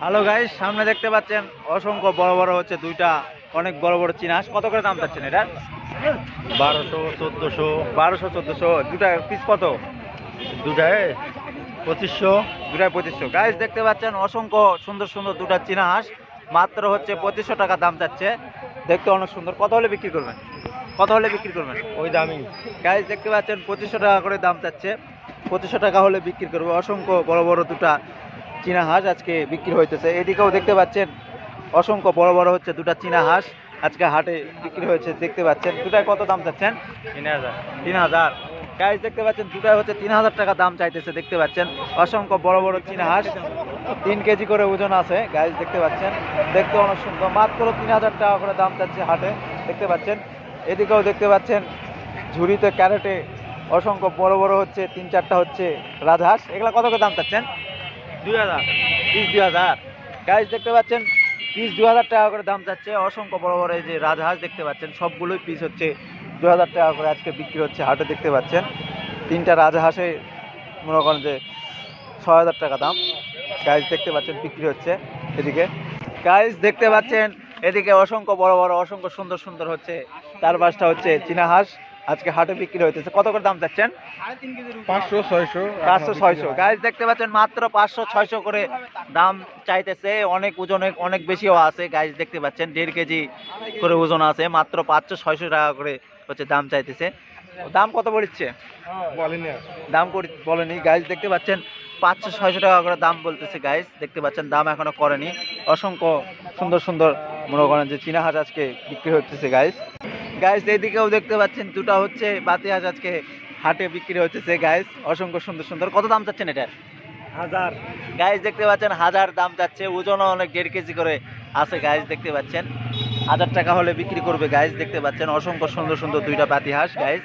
Hello guys, সামনে দেখতে পাচ্ছেন অসংখ্য বড় বড় হচ্ছে দুইটা অনেক বড় বড় চীনা হাঁস। কত করে দাম চাচ্ছেন এটা? 1200, 1400, 1200, 1400। দুটা পিস কত? দুটায় 2500। দুটায় 2500। গাইস দেখতে পাচ্ছেন অসংখ্য সুন্দর সুন্দর দুটা চীনা হাঁস, মাত্র হচ্ছে 2500 টাকা দাম চাচ্ছে। দেখতে অনেক সুন্দর। কত হলে বিক্রি করবেন? কত হলে বিক্রি করবেন? ওই দামই। গাইস দেখতে পাচ্ছেন 2500 টাকা করে দাম চাচ্ছে। 2500 টাকা হলে বিক্রি করবে। অসংখ্য বড় বড় দুটা চীনা হাঁস আজকে বিক্রি হইতেছে। এদিকেও দেখতে পাচ্ছেন অসংখ্য বড় বড় হচ্ছে দুটা চীনা হাঁস আজকে হাটে বিক্রি হয়েছে। দেখতে পাচ্ছেন দুটায় কত দাম চাচ্ছেন? 3000। 3000। গাইস দেখতে পাচ্ছেন দুটায় হচ্ছে 3000 টাকা দাম চাইতেছে। দেখতে পাচ্ছেন অসংখ্য বড় বড় চীনা হাঁস, 3 কেজি করে ওজন আছে। গাইস দেখতে পাচ্ছেন দেখতে অনেক সুন্দর, মাত্র 3000 টাকা করে দাম চাচ্ছে হাটে। দেখতে পাচ্ছেন এদিকেও দেখতে পাচ্ছেন ঝুড়িতে ক্যারেটে অসংখ্য বড় বড় হচ্ছে 3-4টা হচ্ছে রাজহাঁস। এগুলা কত করে দাম চাচ্ছেন? 2000। পিস 2000। গাইস দেখতে পাচ্ছেন পিস 2000 টাকা করে দাম চাচ্ছে। অসংখ্য বড় বড় এই যে রাজহাঁস দেখতে পাচ্ছেন, সবগুলোই পিস হচ্ছে 2000 টাকা করে আজকে বিক্রি হচ্ছে হাটে। দেখতে পাচ্ছেন 3টা রাজহাঁসে মনে করেন যে 6000 টাকা দাম। গাইস দেখতে পাচ্ছেন বিক্রি হচ্ছে এদিকে। গাইস দেখতে পাচ্ছেন এদিকে অসংখ্য বড় বড় অসংখ্য সুন্দর সুন্দর হচ্ছে 4-5টা হচ্ছে চীনা হাঁস আজকে হাটে বিক্রি হইতেছে। কত করে দাম চাচ্ছেন? 500, 600। 500, 600। গাইস দেখতে পাচ্ছেন মাত্র 500, 600 করে দাম চাইতেছে। অনেক ওজনে অনেক বেশিও আছে। গাইস দেখতে পাচ্ছেন 1.5 কেজি করে ওজন আছে। মাত্র 500, 600 টাকা করে হচ্ছে দাম চাইতেছে। দাম কত পড়ছে? বলেনি। দাম বলেনি। গাইস দেখতে পাচ্ছেন 500, 600 টাকা করে দাম বলতেছে। গাইস দেখতে পাচ্ছেন দাম এখনো করেনি। অসংখ্য সুন্দর সুন্দর মনে করেন যে চীনা হাঁস আজকে বিক্রি হচ্ছে। গাইস গাইস এইদিকেও দেখতে পাচ্ছেন দুটা হচ্ছে বাতি হাঁস আজকে হাটে বিক্রি হচ্ছে। গাইস অসংখ্য সুন্দর সুন্দর। কত দাম চাচ্ছেন এটা? 1000। গাইস দেখতে পাচ্ছেন 1000 দাম চাচ্ছে। ওজনও অনেক 1.5 কেজি করে আছে। গাইস দেখতে পাচ্ছেন 1000 টাকা হলে বিক্রি করবে। গাইস দেখতে পাচ্ছেন অসংখ্য সুন্দর সুন্দর দুইটা বাতি হাঁস। গাইস